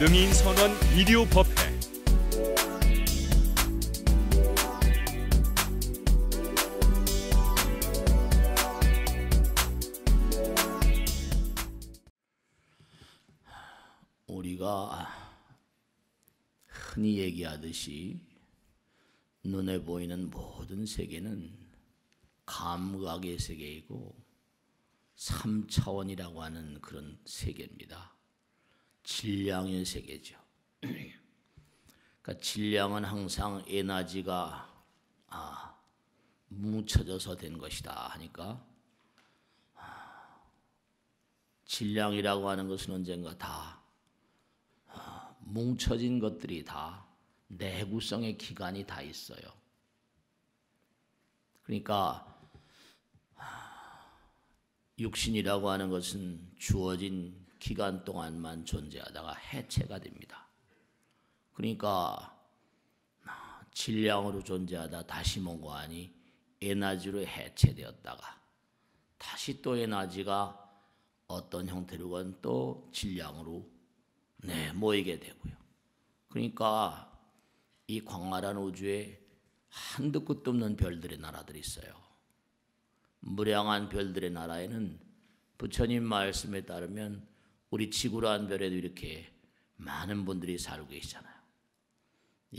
능인선원 비디오법회 우리가 흔히 얘기하듯이 눈에 보이는 모든 세계는 감각의 세계이고 3차원이라고 하는 그런 세계입니다. 질량의 세계죠. 그러니까 질량은 항상 에너지가 뭉쳐져서 된 것이다 하니까 질량이라고 하는 것은 언젠가 다 뭉쳐진 것들이 다 내구성의 기간이 다 있어요. 그러니까 육신이라고 하는 것은 주어진 기간 동안만 존재하다가 해체가 됩니다. 그러니까 질량으로 존재하다 다시 뭔가 하니 에너지로 해체되었다가 다시 또 에너지가 어떤 형태로건 또 질량으로 모이게 되고요. 그러니까 이 광활한 우주에 한도 끝도 없는 별들의 나라들이 있어요. 무량한 별들의 나라에는 부처님 말씀에 따르면 우리 지구라는 별에도 이렇게 많은 분들이 살고 계시잖아요.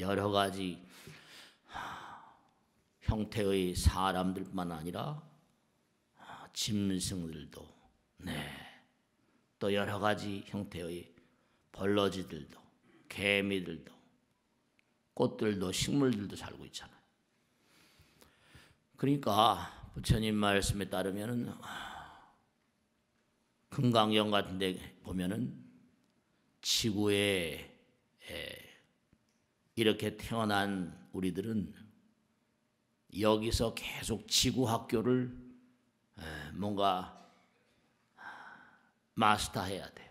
여러 가지 형태의 사람들뿐만 아니라 짐승들도 또 여러 가지 형태의 벌러지들도 개미들도 꽃들도 식물들도 살고 있잖아요. 그러니까 부처님 말씀에 따르면은 금강경 같은 데 보면은 지구에 이렇게 태어난 우리들은 여기서 계속 지구 학교를 뭔가 마스터해야 돼요.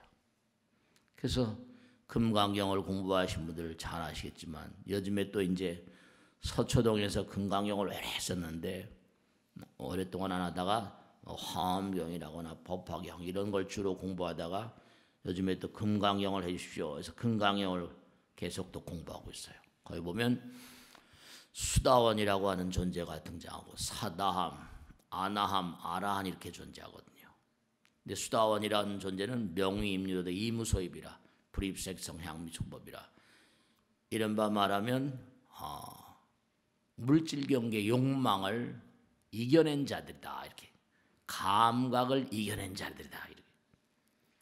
그래서 금강경을 공부하신 분들 잘 아시겠지만 요즘에 또 이제 서초동에서 금강경을 오래 했었는데 오랫동안 안 하다가 화엄경이라거나 법화경 이런 걸 주로 공부하다가 요즘에 또 금강경을 해주십시오. 그래서 금강경을 계속 또 공부하고 있어요. 거기 보면 수다원이라고 하는 존재가 등장하고 사다함, 아나함, 아라한 이렇게 존재하거든요. 근데 수다원이라는 존재는 명의임료도 이무소입이라 불입색성 향미초법이라 이른바 말하면 물질 경계 욕망을 이겨낸 자들이다 이렇게 감각을 이겨낸 자들이다 이렇게.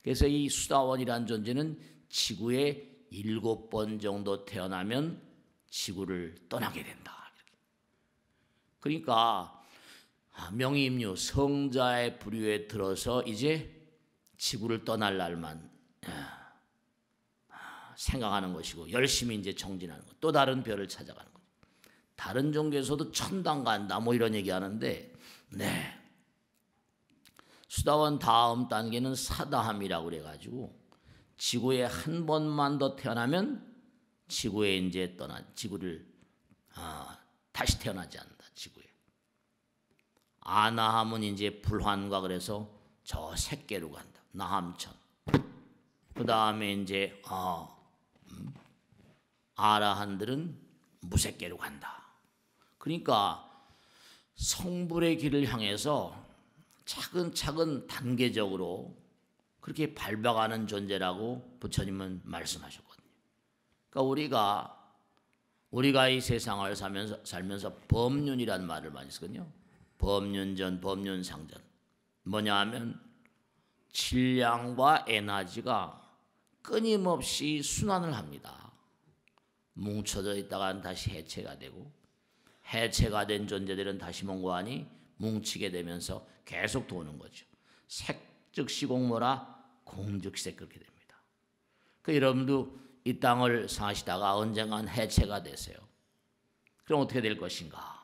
그래서 이 수다원이라는 존재는 지구에 7번 정도 태어나면 지구를 떠나게 된다 이렇게. 그러니까 명의임류 성자의 부류에 들어서 이제 지구를 떠날 날만 생각하는 것이고 열심히 이제 정진하는 것. 또 다른 별을 찾아가는 거죠. 다른 종교에서도 천당 간다 뭐 이런 얘기하는데 수다원 다음 단계는 사다함이라고 그래가지고 지구에 한 번만 더 태어나면 지구에 이제 지구를 다시 태어나지 않는다 지구에. 아나함은 이제 불환과 그래서 저 색계로 간다. 나함천. 그 다음에 이제 아라한들은 무색계로 간다. 그러니까 성불의 길을 향해서 차근차근 단계적으로 그렇게 밟아가는 존재라고 부처님은 말씀하셨거든요. 그러니까 우리가 이 세상을 살면서 법륜이라는 말을 많이 쓰거든요. 법륜전, 법륜상전. 뭐냐 하면 질량과 에너지가 끊임없이 순환을 합니다. 뭉쳐져 있다가 다시 해체가 되고 해체가 된 존재들은 다시 뭔가 하니 뭉치게 되면서 계속 도는 거죠. 색즉시공모라 공즉색 그렇게 됩니다. 그 여러분도 이 땅을 사시다가 언젠간 해체가 되세요. 그럼 어떻게 될 것인가?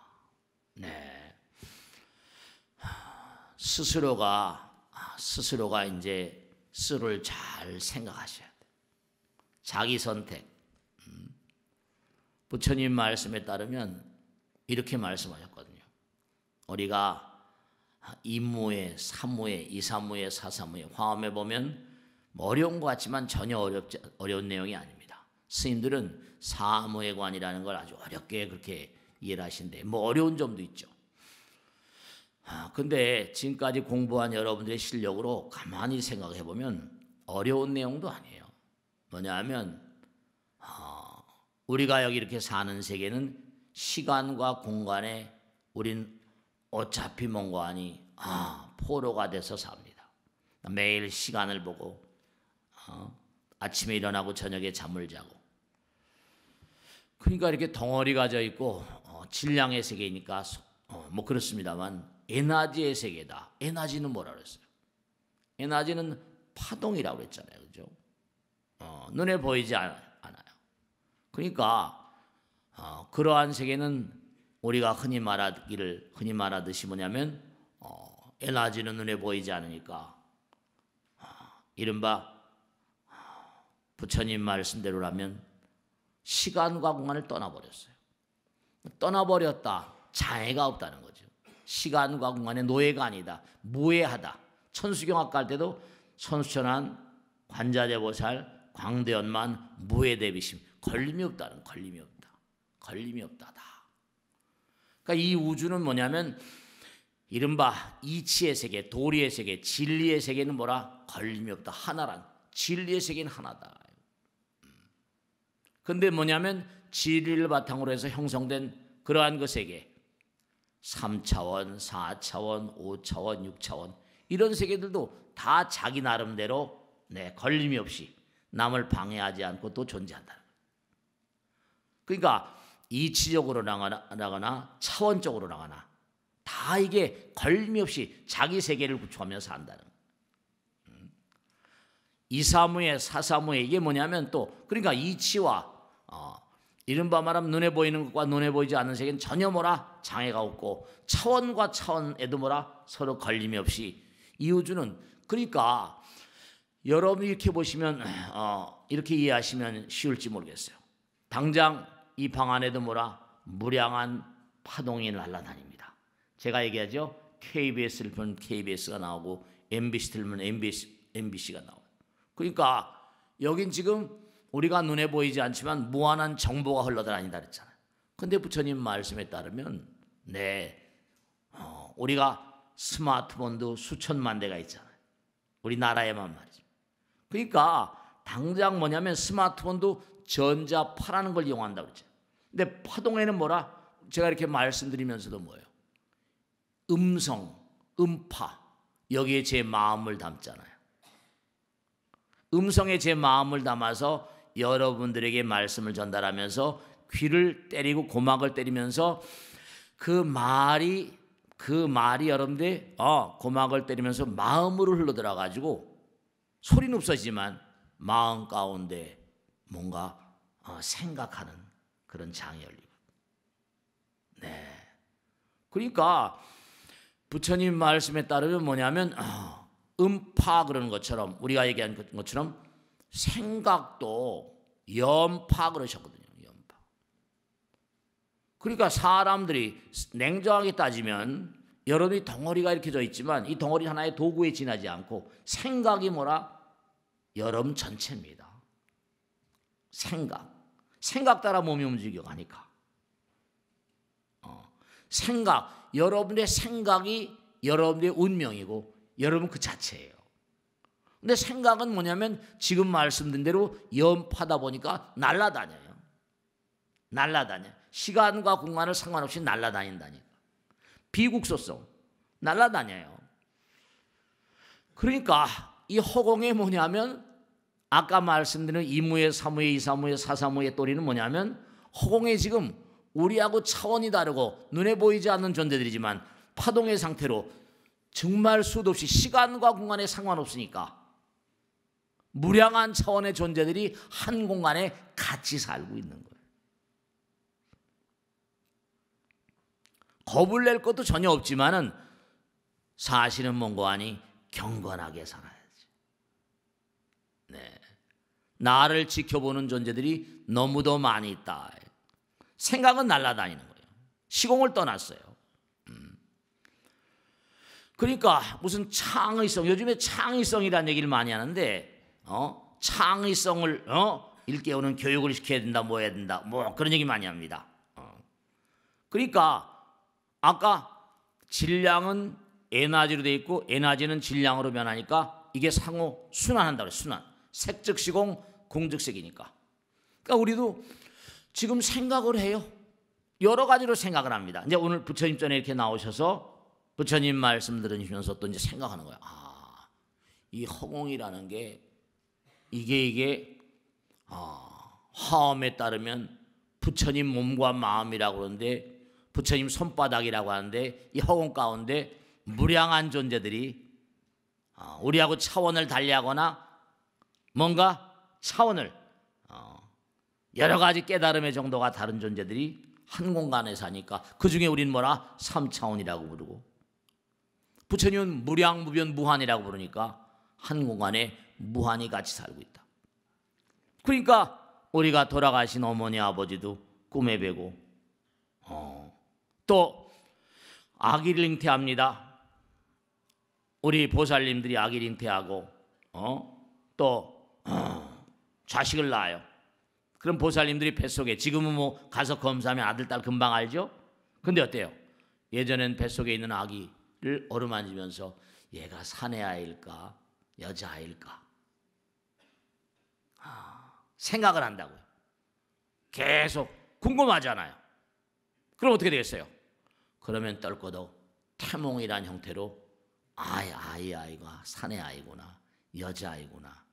스스로가 이제 스스로를 잘 생각하셔야 돼요. 자기 선택. 부처님 말씀에 따르면 이렇게 말씀하셨거든요. 우리가 임무에, 사무에, 이사무에, 사사무에, 화엄에 보면 뭐 어려운 것 같지만 전혀 어려운 내용이 아닙니다. 스님들은 사무예관이라는 걸 아주 어렵게 그렇게 이해를 하신데 뭐 어려운 점도 있죠. 근데 지금까지 공부한 여러분들의 실력으로 가만히 생각해 보면 어려운 내용도 아니에요. 뭐냐 하면 우리가 여기 이렇게 사는 세계는 시간과 공간에 우린 어차피 뭔가 하니 포로가 돼서 삽니다. 매일 시간을 보고 아침에 일어나고 저녁에 잠을 자고, 그러니까 이렇게 덩어리가 져 있고 질량의 세계니까 뭐 그렇습니다만 에너지의 세계다. 에너지는 뭐라 그랬어요? 에너지는 파동이라고 그랬잖아요. 그죠? 눈에 보이지 않아요. 그러니까 그러한 세계는 우리가 흔히 말하듯이 뭐냐면 에너지는 눈에 보이지 않으니까 이른바 부처님 말씀대로라면 시간과 공간을 떠나버렸어요. 떠나버렸다. 장애가 없다는 거죠. 시간과 공간의 노예가 아니다. 무예하다. 천수경학 갈 때도 천수천한 관자재보살 광대연만 무예대비심. 걸림이 없다는, 걸림이 없다. 걸림이 없다다. 그러니까 이 우주는 뭐냐면 이른바 이치의 세계, 도리의 세계, 진리의 세계는 뭐라? 걸림이 없다. 하나란. 진리의 세계는 하나다. 근데 뭐냐면 진리를 바탕으로 해서 형성된 그러한 그 세계, 3차원, 4차원, 5차원, 6차원 이런 세계들도 다 자기 나름대로 걸림이 없이 남을 방해하지 않고 또 존재한다. 그러니까 이치적으로 나가나 차원적으로 나가나 다 이게 걸림이 없이 자기 세계를 구축하며 산다는 거예요. 이사무예, 사사무예 이게 뭐냐면 또 그러니까 이치와 이른바 말하면 눈에 보이는 것과 눈에 보이지 않는 세계는 전혀 뭐라 장애가 없고 차원과 차원에도 뭐라 서로 걸림이 없이 이 우주는, 그러니까 여러분이 이렇게 보시면 이렇게 이해하시면 쉬울지 모르겠어요. 당장 이 방 안에도 뭐라 무량한 파동이 날아다닙니다. 제가 얘기하죠. KBS를 보면 KBS가 나오고 MBC 틀면 MBC가 나와요. 그러니까 여긴 지금 우리가 눈에 보이지 않지만 무한한 정보가 흘러다닌다 그랬잖아요. 근데 부처님 말씀에 따르면 우리가 스마트폰도 수천만 대가 있잖아요. 우리나라에만 말이죠. 그러니까 당장 뭐냐면 스마트폰도 전자파라는 걸 이용한다고 그랬죠. 근데 파동에는 뭐라? 제가 이렇게 말씀드리면서도 뭐예요? 음성, 음파, 여기에 제 마음을 담잖아요. 음성에 제 마음을 담아서 여러분들에게 말씀을 전달하면서 귀를 때리고 고막을 때리면서 그 말이 여러분들 고막을 때리면서 마음으로 흘러들어 가지고 소리는 없어지지만 마음 가운데 뭔가 생각하는 그런 장이 열리고. 그러니까 부처님 말씀에 따르면 뭐냐면 음파 그러는 것처럼 우리가 얘기한 것처럼 생각도 염파 그러셨거든요. 염파. 그러니까 사람들이 냉정하게 따지면 여러분이 덩어리가 이렇게 져 있지만 이 덩어리 하나의 도구에 지나지 않고 생각이 뭐라? 여러분 전체입니다. 생각 따라 몸이 움직여가니까. 생각, 여러분의 생각이 여러분의 운명이고 여러분 그 자체예요. 근데 생각은 뭐냐면 지금 말씀드린 대로 염파다 보니까 날아다녀요. 시간과 공간을 상관없이 날아다닌다니까. 비국소성, 날아다녀요. 그러니까 이 허공에 뭐냐면 아까 말씀드린 이무예, 사무예, 이사무예, 사사무예 또리는 뭐냐면 허공에 지금 우리하고 차원이 다르고 눈에 보이지 않는 존재들이지만 파동의 상태로 정말 수도 없이 시간과 공간에 상관없으니까 무량한 차원의 존재들이 한 공간에 같이 살고 있는 거예요. 겁을 낼 것도 전혀 없지만은 사실은 뭔가 하니 경건하게 살아야지. 나를 지켜보는 존재들이 너무도 많이 있다. 생각은 날아다니는 거예요. 시공을 떠났어요. 그러니까 무슨 창의성, 요즘에 창의성이라는 얘기를 많이 하는데 창의성을 일깨우는 교육을 시켜야 된다, 뭐 해야 된다, 뭐 그런 얘기 많이 합니다. 그러니까 아까 질량은 에너지로 돼 있고 에너지는 질량으로 변하니까 이게 상호 순환한다 그래요. 순환. 색즉시공, 공즉색이니까. 그러니까 우리도 지금 생각을 해요. 여러 가지로 생각을 합니다. 이제 오늘 부처님 전에 이렇게 나오셔서 부처님 말씀 들으시면서 또 이제 생각하는 거예요. 이 허공이라는 게 이게 화엄에 따르면 부처님 몸과 마음이라고 그러는데 부처님 손바닥이라고 하는데 이 허공 가운데 무량한 존재들이 우리하고 차원을 달리하거나 뭔가 차원을 여러 가지 깨달음의 정도가 다른 존재들이 한 공간에 사니까 그중에 우리는 뭐라? 3차원이라고 부르고 부처님은 무량무변 무한이라고 부르니까 한 공간에 무한히 같이 살고 있다. 그러니까 우리가 돌아가신 어머니 아버지도 꿈에 뵈고 또 아기를 잉태합니다. 우리 보살님들이 아기를 잉태하고 또 자식을 낳아요. 그럼 보살님들이 뱃속에 지금은 뭐 가서 검사하면 아들 딸 금방 알죠? 근데 어때요? 예전엔 뱃속에 있는 아기를 어루만지면서 얘가 사내 아이일까 여자 아이일까 생각을 한다고요. 계속 궁금하잖아요. 그럼 어떻게 되겠어요? 그러면 떨거도 태몽이란 형태로 아이가 사내 아이구나 여자 아이구나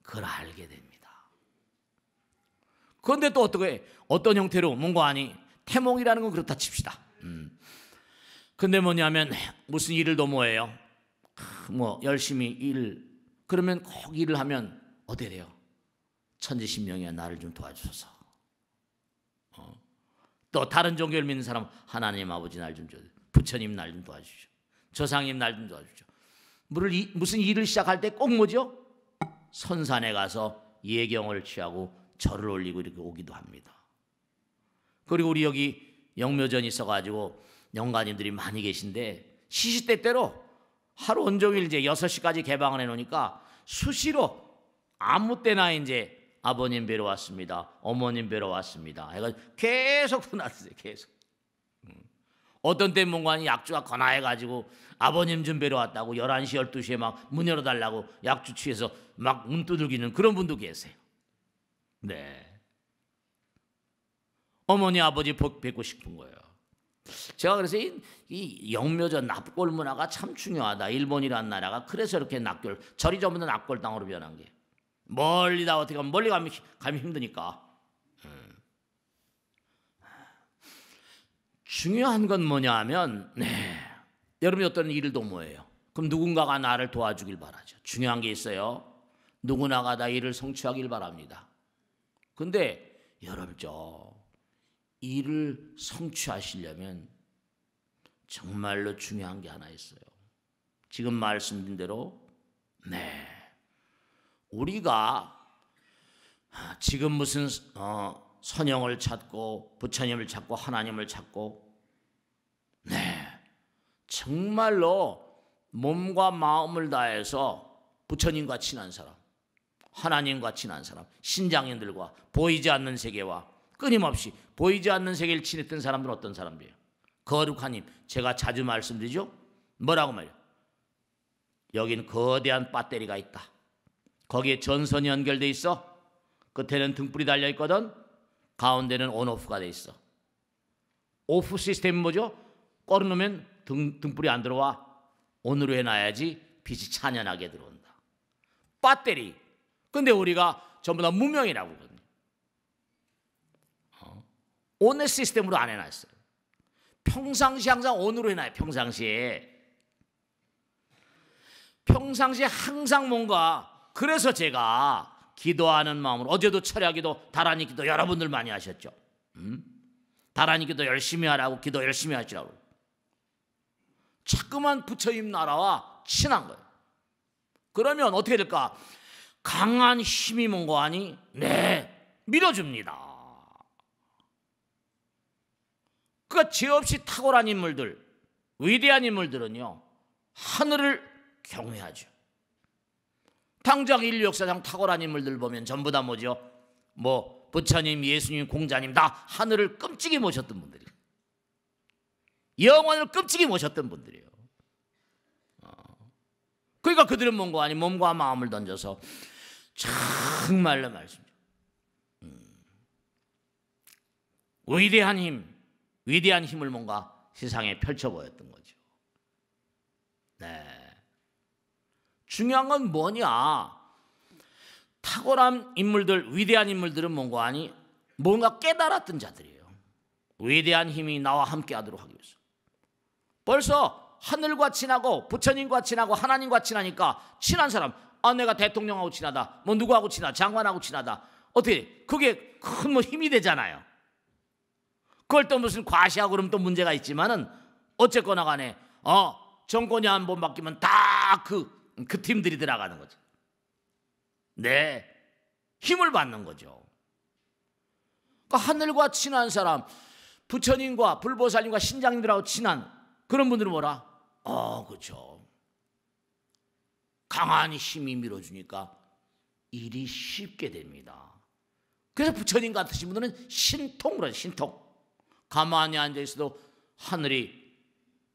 그걸 알게 됩니다. 그런데 또 어떤 형태로 뭔가 아니 태몽이라는 건 그렇다 칩시다. 근데 뭐냐면 무슨 일을 도모해요. 뭐 열심히 그러면 꼭 일을 하면 어떻게 돼요? 천지신명이야 나를 좀 도와주소서. 또 다른 종교를 믿는 사람 하나님 아버지 날 좀 도와주십시오. 부처님 날 좀 도와주십시오. 조상님 날 좀 도와주십시오. 무슨 일을 시작할 때 꼭 뭐죠? 선산에 가서 예경을 취하고 절을 올리고 이렇게 오기도 합니다. 그리고 우리 여기 영묘전 있어가지고 영가님들이 많이 계신데 시시때때로 하루 온종일 이제 6시까지 개방을 해놓으니까 수시로 아무 때나 이제 아버님 뵈러 왔습니다. 어머님 뵈러 왔습니다. 해가지고 계속 전화주세요. 계속. 어떤 때 뭔가 약주가 권하해가지고 아버님 좀 뵈러 왔다고 11시 12시에 막 문 열어달라고 약주 취해서 막 문 두들기는 그런 분도 계세요. 네. 어머니 아버지 뵙고 싶은 거예요. 제가 그래서 이 영묘전 납골 문화가 참 중요하다. 일본이라는 나라가 그래서 이렇게 납골 절이 전부 다 납골 땅으로 변한 게 멀리다 어떻게 가면 멀리 가면 힘드니까. 중요한 건 뭐냐 하면 여러분이 어떤 일을 도모해요. 그럼 누군가가 나를 도와주길 바라죠. 중요한 게 있어요. 누구나가 다 일을 성취하길 바랍니다. 근데 여러분죠 일을 성취하시려면 정말로 중요한 게 하나 있어요. 지금 말씀드린 대로 우리가 지금 무슨 선영을 찾고 부처님을 찾고 하나님을 찾고 정말로 몸과 마음을 다해서 부처님과 친한 사람 하나님과 친한 사람 신장인들과 보이지 않는 세계와 끊임없이 보이지 않는 세계를 친했던 사람들은 어떤 사람들이에요? 거룩한 힘 제가 자주 말씀드리죠. 뭐라고 말이에요? 여긴 거대한 배터리가 있다. 거기에 전선이 연결돼 있어. 끝에는 등불이 달려 있거든. 가운데는 온오프가 돼 있어. 오프 시스템은 뭐죠? 꺼놓으면 등불이 안 들어와. 온으로 해놔야지 빛이 찬연하게 들어온다. 배터리. 근데 우리가 전부 다 무명이라고 그러거든요. 온의 시스템으로 안 해놨어요. 평상시 항상 온으로 해놔요. 평상시에 항상 뭔가 그래서 제가 기도하는 마음으로 어제도 철야기도 다라니 기도 여러분들 많이 하셨죠. 다라니 기도 열심히 하라고 기도 열심히 하시라고. 자꾸만 부처님 나라와 친한 거예요. 그러면 어떻게 될까? 강한 힘이 뭔가 하니 밀어줍니다. 그러니까 죄 없이 탁월한 인물들 위대한 인물들은요 하늘을 경외하죠. 당장 인류 역사상 탁월한 인물들 보면 전부 다 뭐죠? 뭐 부처님, 예수님, 공자님 다 하늘을 끔찍이 모셨던 분들이에요. 영원을 끔찍이 모셨던 분들이에요. 그러니까 그들은 뭔가 아니 몸과 마음을 던져서 정말로 말씀이죠. 위대한 힘을 뭔가 세상에 펼쳐 보였던 거죠. 네. 중요한 건 뭐냐? 탁월한 인물들, 위대한 인물들은 뭔가 아니 뭔가 깨달았던 자들이에요. 위대한 힘이 나와 함께하도록 하기 위해서. 벌써 하늘과 친하고 부처님과 친하고 하나님과 친하니까 친한 사람, 내가 대통령하고 친하다, 뭐 누구하고 친하다, 장관하고 친하다, 어떻게 그게 큰 뭐 힘이 되잖아요. 그걸 또 무슨 과시하고 그러면 또 문제가 있지만은 어쨌거나 간에 정권이 한 번 바뀌면 다 그 팀들이 들어가는 거죠. 네, 힘을 받는 거죠. 그러니까 하늘과 친한 사람, 부처님과 불보살님과 신장님들하고 친한 그런 분들은 뭐라? 그렇죠. 강한 힘이 밀어주니까 일이 쉽게 됩니다. 그래서 부처님 같으신 분들은 신통으로 신통. 가만히 앉아 있어도 하늘이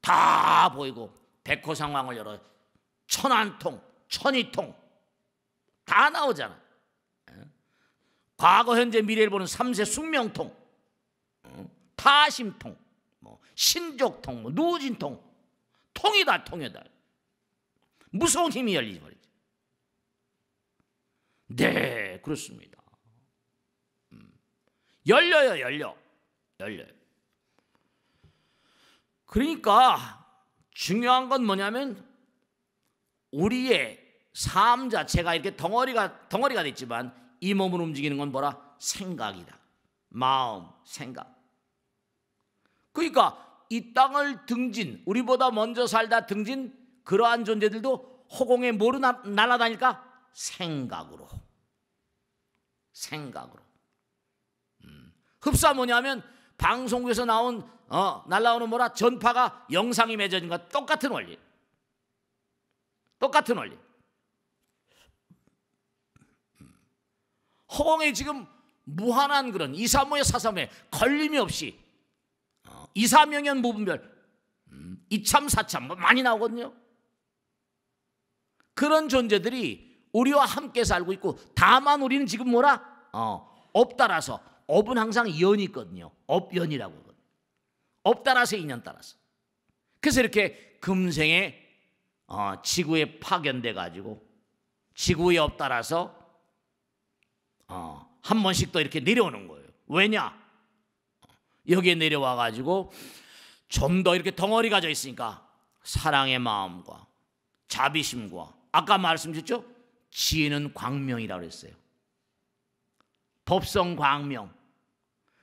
다 보이고 백호상황을 열어 천안통, 천이통 다 나오잖아. 과거, 현재, 미래를 보는 삼세 숙명통, 타심통, 뭐 신족통, 뭐 누진통, 통이다. 무서운 힘이 열리지 말이죠. 네, 그렇습니다. 열려요. 그러니까 중요한 건 뭐냐면 우리의 삶 자체가 이렇게 덩어리가 됐지만 이 몸을 움직이는 건 뭐라? 생각이다. 마음, 생각. 그러니까 이 땅을 등진, 우리보다 먼저 살다 등진 그러한 존재들도 허공에 뭐로 날아다닐까? 생각으로. 흡사 뭐냐면 방송국에서 날라오는 뭐라? 전파가 영상이 맺어진 것 똑같은 원리. 허공에 지금 무한한 그런 2, 3호의 사삼회 걸림이 없이 2, 3명연 무분별 2참, 4참 뭐 많이 나오거든요. 그런 존재들이 우리와 함께 살고 있고 다만 우리는 지금 뭐라? 업 따라서 업은 항상 연이 있거든요. 업연이라고 하거든요. 업 따라서 인연 따라서. 그래서 이렇게 금생에 지구에 파견돼 가지고 지구의 업 따라서 한 번씩 또 이렇게 내려오는 거예요. 왜냐? 여기에 내려와 가지고 좀 더 이렇게 덩어리 가져 있으니까 사랑의 마음과 자비심과 아까 말씀드렸죠? 지혜는 광명이라고 했어요. 법성 광명.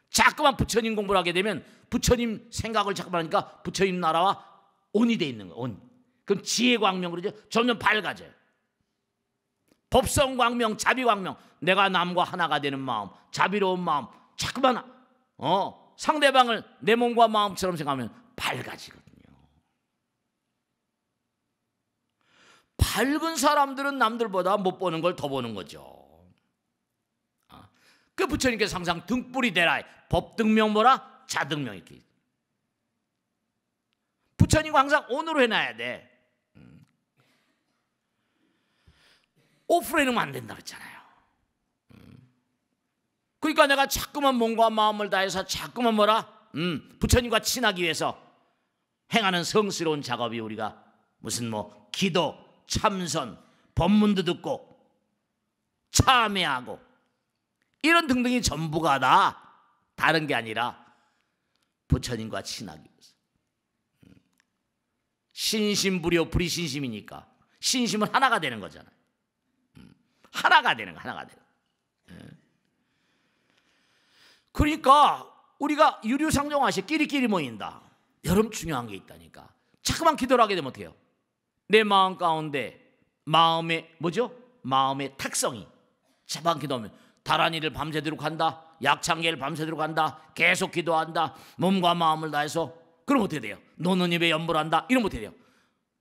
자꾸만 부처님 공부를 하게 되면 부처님 생각을 자꾸만 하니까 부처님 나라와 온이 돼 있는 거예요. 온. 그럼 지혜 광명 그러죠? 점점 밝아져요. 법성 광명, 자비 광명. 내가 남과 하나가 되는 마음, 자비로운 마음. 자꾸만 상대방을 내 몸과 마음처럼 생각하면 밝아지거든요. 밝은 사람들은 남들보다 못 보는 걸 더 보는 거죠. 그 부처님께서 항상 등불이 되라. 법등명 뭐라? 자등명 이렇게. 부처님과 항상 온으로 해놔야 돼. 오프로 해놓으면 안 된다 그랬잖아요. 그러니까 내가 자꾸만 몸과 마음을 다해서 자꾸만 뭐라? 부처님과 친하기 위해서 행하는 성스러운 작업이 우리가 무슨 뭐 기도, 참선, 법문도 듣고 참회하고 이런 등등이 전부가 다 다른 게 아니라 부처님과 친하기 위해서. 신심불효 불이신심이니까 신심은 하나가 되는 거잖아요. 하나가 되는 거. 그러니까 우리가 유류상종하시 끼리끼리 모인다. 여러분 중요한 게 있다니까. 자꾸만 기도를 하게 되면 어떡해요? 내 마음 가운데 마음의 뭐죠? 마음의 탁성이 자꾸만 기도하면 다란이를 밤새도록 한다. 약창계를 밤새도록 한다. 계속 기도한다. 몸과 마음을 다해서. 그럼 어떻게 돼요? 노는 입에 연불한다. 이러면 어떻게 돼요?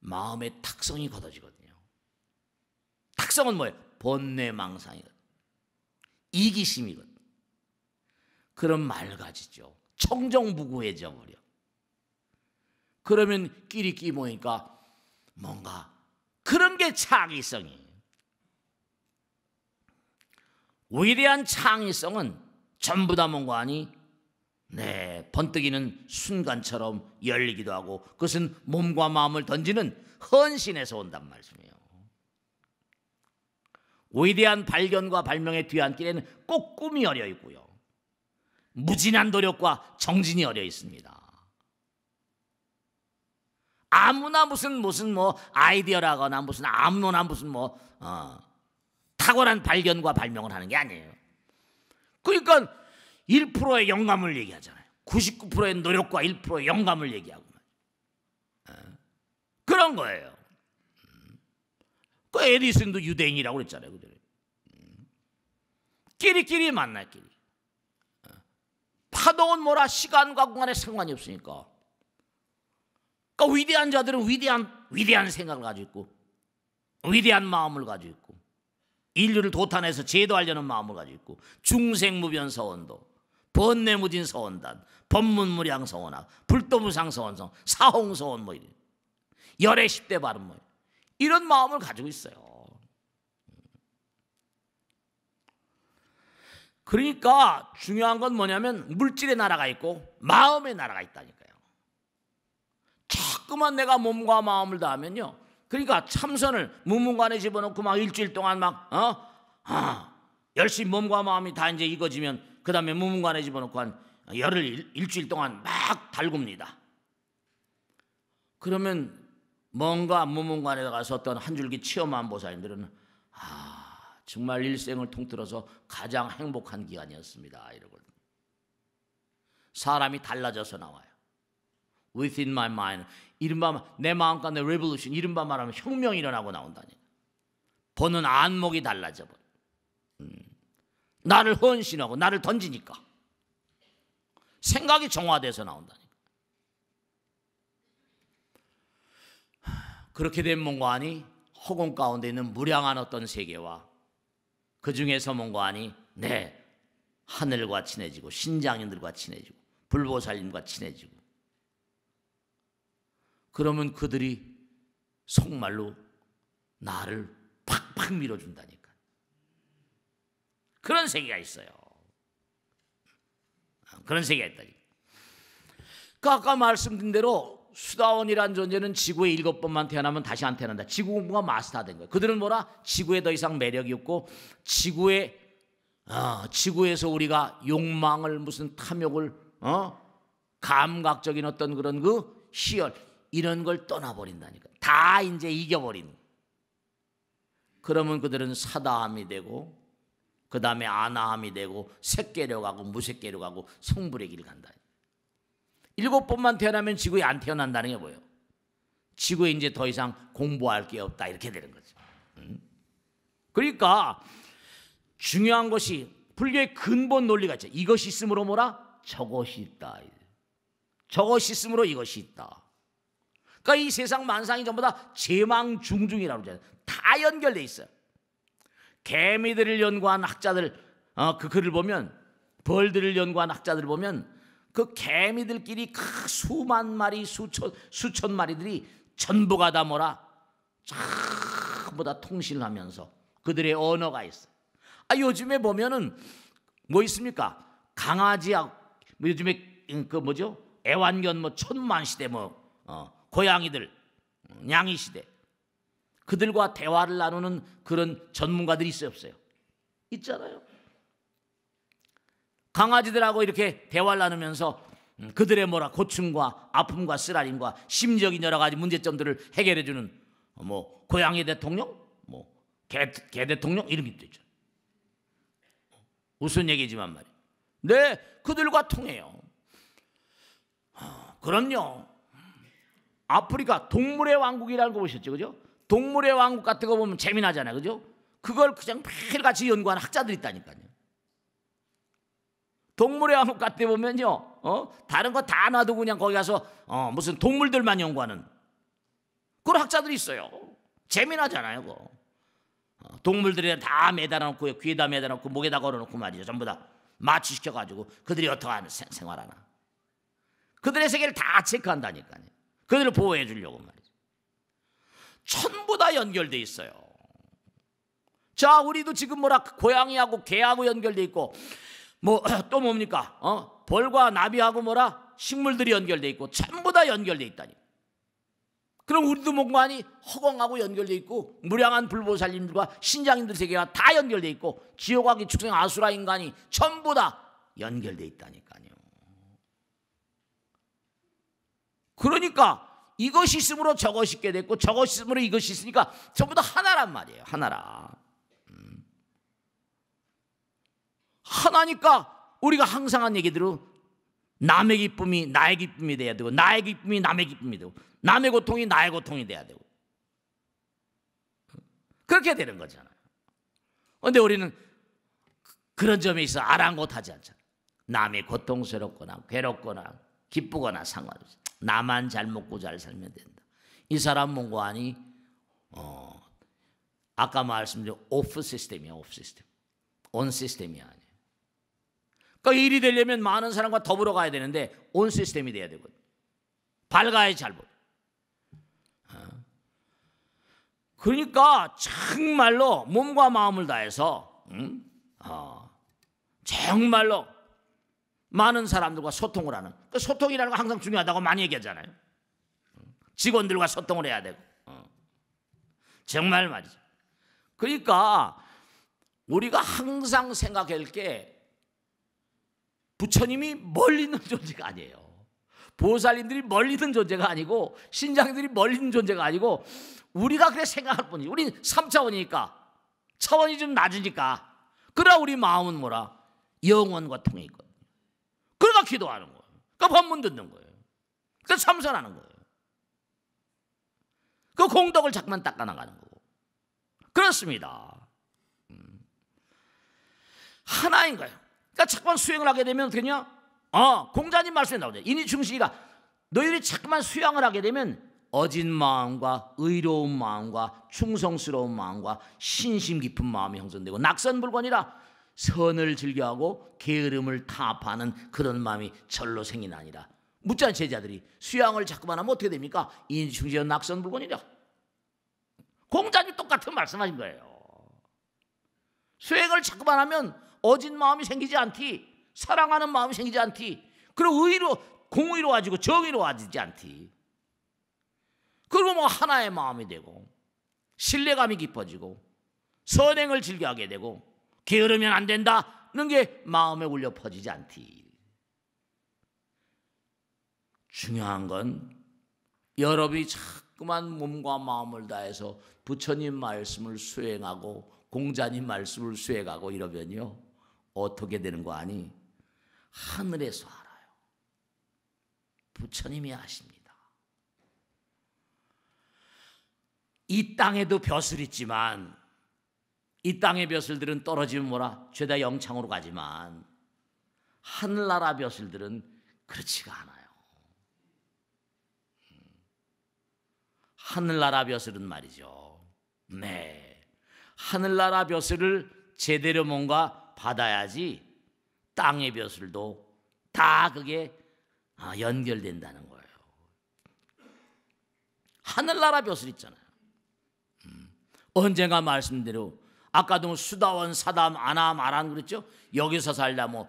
마음의 탁성이 걷어지거든요. 악성은 뭐예요? 번뇌망상이거든. 이기심이거든. 그럼 맑아지죠. 청정무구해져 버려. 그러면 끼리끼리 모이니까 뭔가 그런 게 창의성이에요. 위대한 창의성은 전부 다 뭔가 하니 번뜩이는 순간처럼 열리기도 하고 그것은 몸과 마음을 던지는 헌신에서 온단 말씀이에요. 위대한 발견과 발명의 뒤안길에는 꼭 꿈이 어려 있고요. 무진한 노력과 정진이 어려 있습니다. 아무나 무슨 뭐 아이디어라거나 무슨 아무나 무슨 탁월한 발견과 발명을 하는 게 아니에요. 그러니까 1%의 영감을 얘기하잖아요. 99%의 노력과 1%의 영감을 얘기하고 그런 거예요. 그 에디슨도 유대인이라고 그랬잖아요. 그들이. 끼리끼리 만날 끼리. 파동은 뭐라 시간과 공간에 상관이 없으니까. 그러니까 위대한 자들은 위대한 생각을 가지고 있고 위대한 마음을 가지고 있고 인류를 도탄해서 제도하려는 마음을 가지고 있고 중생무변 서원도 번뇌무진 서원단 법문무량 서원학 불도무상 서원성 사홍 서원 뭐 이런 열애 10대 발음 뭐 이런 마음을 가지고 있어요. 그러니까 중요한 건 뭐냐면 물질의 나라가 있고 마음의 나라가 있다니까요. 자꾸만 내가 몸과 마음을 다하면요. 그러니까 참선을 무문관에 집어넣고 막 일주일 동안 막 열심히 몸과 마음이 다 이제 익어지면 그 다음에 무문관에 집어넣고 한 열흘 일주일 동안 막 달굽니다. 그러면 뭔가 무문관에 가서 어떤 한 줄기 체험한 보살님들은 정말 일생을 통틀어서 가장 행복한 기간이었습니다 이러거든요. 사람이 달라져서 나와요. Within my mind 이른바 내 마음 가운데 revolution 이른바 말하면 혁명이 일어나고 나온다니까. 보는 안목이 달라져 버려. 나를 헌신하고 나를 던지니까 생각이 정화돼서 나온다니까. 그렇게 된 뭔가 하니 허공 가운데 있는 무량한 어떤 세계와 그 중에서 뭔가 하니 하늘과 친해지고 신장인들과 친해지고 불보살님과 친해지고 그러면 그들이 속말로 나를 팍팍 밀어준다니까. 그런 세계가 있어요. 그런 세계가 있다니. 아까 말씀드린 대로 수다원이란 존재는 지구에 7번만 태어나면 다시 안 태어난다. 지구 공부가 마스터된 거예요. 그들은 뭐라? 지구에 더 이상 매력이 없고 지구에서 우리가 욕망을 무슨 탐욕을 감각적인 어떤 그런 그 희열 이런 걸 떠나버린다니까. 다 이제 이겨버리는. 그러면 그들은 사다함이 되고 그 다음에 아나함이 되고 색계로 가고 무색계로 가고 성불의 길을 간다. 7번만 태어나면 지구에 안 태어난다는 게 뭐예요? 지구에 이제 더 이상 공부할 게 없다 이렇게 되는 거죠. 그러니까 중요한 것이 불교의 근본 논리가 있죠. 이것이 있으므로 뭐라? 저것이 있다. 저것이 있으므로 이것이 있다. 그러니까 이 세상 만상이 전부 다 제망중중이라고 그러잖아요. 다 연결돼 있어요. 개미들을 연구한 학자들 그 글을 보면 벌들을 연구한 학자들을 보면 그 개미들끼리 수만 마리 수천 마리들이 전부가 다 뭐라 전부 다 통신을 하면서 그들의 언어가 있어. 요즘에 보면은 뭐 있습니까? 강아지하고 요즘에 그 뭐죠? 애완견 뭐 천만 시대 고양이들 냥이 시대 그들과 대화를 나누는 그런 전문가들이 있어요 없어요? 있잖아요. 강아지들하고 이렇게 대화를 나누면서 그들의 고충과 아픔과 쓰라림과 심적인 여러 가지 문제점들을 해결해주는 고양이 대통령, 개 대통령 이런 게 있죠. 무슨 얘기지만 말이에요. 그들과 통해요. 그럼요. 아프리카 동물의 왕국이라는 거 보셨죠, 그죠? 동물의 왕국 같은 거 보면 재미나잖아요, 그죠? 그걸 그냥 매일같이 연구하는 학자들이 있다니까요. 동물의 왕국 같은 데 보면요, 다른 거 다 놔두고 그냥 거기 가서 무슨 동물들만 연구하는 그런 학자들이 있어요. 재미나잖아요, 그거. 동물들이 다 매달아 놓고 귀에다 매달아 놓고 목에다 걸어 놓고 말이죠. 전부 다 마취시켜 가지고 그들이 어떻게 하는 생활하나. 그들의 세계를 다 체크한다니까요. 그들을 보호해 주려고 말이죠. 전부 다 연결돼 있어요. 자, 우리도 지금 뭐라 고양이하고 개하고 연결돼 있고 뭐 또 뭡니까? 벌과 나비하고 뭐라 식물들이 연결돼 있고 전부 다 연결돼 있다니. 그럼 우리도 뭔가 아니 허공하고 연결돼 있고 무량한 불보살님들과 신장인들 세계가 다 연결돼 있고 지옥하기 축생 아수라 인간이 전부 다 연결돼 있다니까요. 그러니까 이것이 있으므로 저것이 있게 됐고 저것이 있으므로 이것이 있으니까 전부 다 하나란 말이에요. 하나라. 하나니까 우리가 항상 한 얘기대로 남의 기쁨이 나의 기쁨이 돼야 되고 나의 기쁨이 남의 기쁨이 되고 남의 고통이 나의 고통이 돼야 되고 그렇게 되는 거잖아요. 그런데 우리는 그런 점에 있어 아랑곳하지 않잖아요. 남이 고통스럽거나 괴롭거나 기쁘거나 상관없이 나만 잘 먹고 잘 살면 된다. 이 사람 뭔가하니 아까 말씀드린 오프 시스템이야. 오프 시스템. 온 시스템이 아니에요. 그러니까 일이 되려면 많은 사람과 더불어 가야 되는데 온 시스템이 돼야 되거든요. 밝아야 잘 보여. 그러니까 정말로 몸과 마음을 다해서 정말로 많은 사람들과 소통을 하는 그 소통이라는 거 항상 중요하다고 많이 얘기하잖아요. 직원들과 소통을 해야 되고 정말 말이죠. 그러니까 우리가 항상 생각할 게 부처님이 멀리 있는 존재가 아니에요. 보살님들이 멀리 있는 존재가 아니고 신장들이 멀리 있는 존재가 아니고 우리가 그래 생각할 뿐이지. 우린 3차원이니까 차원이 좀 낮으니까 그러나 우리 마음은 뭐라 영원과 통해 있거든요. 그러니까 기도하는 거예요. 그러니까 법문 듣는 거예요. 그러니까 참선하는 거예요. 그 공덕을 자꾸만 닦아나가는 거고 그렇습니다. 하나인 거예요. 그러니까 자꾸만 수행을 하게 되면 어떻게 되냐? 공자님 말씀에 나오죠. 인이충신이가 너희들이 자꾸만 수양을 하게 되면 어진 마음과 의로운 마음과 충성스러운 마음과 신심 깊은 마음이 형성되고 낙선불권이라 선을 즐겨하고 게으름을 타파하는 그런 마음이 절로 생기나니라. 묻자는 제자들이 수양을 자꾸만 하면 어떻게 됩니까? 인이충신은 낙선불권이라. 공자님 똑같은 말씀하신 거예요. 수행을 자꾸만 하면 어진 마음이 생기지 않디. 사랑하는 마음이 생기지 않디. 그리고 공의로워지고 정의로워지지 않디. 그리고 뭐 하나의 마음이 되고 신뢰감이 깊어지고 선행을 즐겨하게 되고 게으르면 안 된다는 게 마음에 울려 퍼지지 않디. 중요한 건 여러분이 자꾸만 몸과 마음을 다해서 부처님 말씀을 수행하고 공자님 말씀을 수행하고 이러면요 어떻게 되는 거 아니? 하늘에서 알아요. 부처님이 아십니다. 이 땅에도 벼슬 있지만 이 땅의 벼슬들은 떨어지면 뭐라? 죄다 영창으로 가지만 하늘나라 벼슬들은 그렇지가 않아요. 하늘나라 벼슬은 말이죠. 네, 하늘나라 벼슬을 제대로 뭔가 받아야지 땅의 벼슬도 다 그게 연결된다는 거예요. 하늘나라 벼슬 있잖아요. 언젠가 말씀대로 아까도 수다원, 사담, 아남, 아란 그랬죠. 여기서 살다 뭐